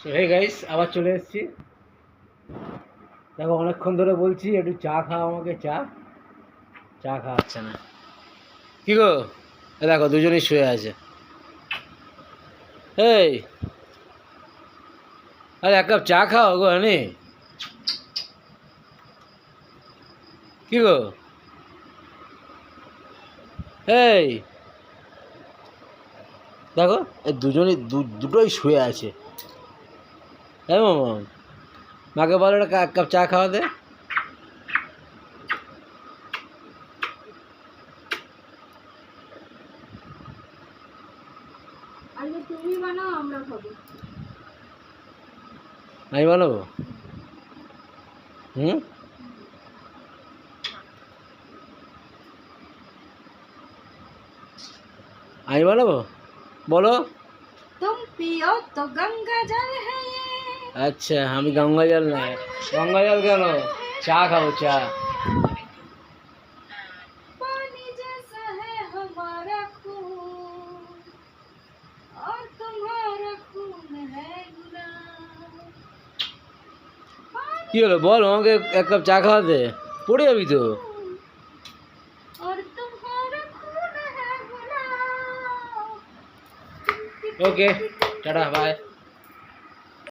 So hey guys, আবার চলে এসেছি। দেখো অনেকক্ষণ ধরে বলছি একটু চা খাও, আমাকে চা চা খাওয়াচ্ছে না। কি গো, এ দেখো দুজনেই শুয়ে আছে। এই, আরে এক কাপ চা খাও গো হানি। কি গো, এই দেখো এই দুজনেই দুটোই শুয়ে আছে। হ্যাঁ মামা, মাকে বলো একটা এক কাপ চা খাওয়াতে। আজকে তুমি বানাও, আমরা খাবো। আমি বানাবো? হুম, আমি বানাবো, বলো। तुम पियो तो गंगा जल है ये। আচ্ছা, আমি গঙ্গা জল না। গঙ্গা জল কেন, চা খাবো চা। पानी जैसा है हमारा खून और तुम्हारा खून है गुलाब। কি হলো বল, আমাকে এক কাপ চা খাওয়াতে। পড়ে যাবি তো। और तुम्हारा खून है गुलाब। ওকে, টাটা, বাই।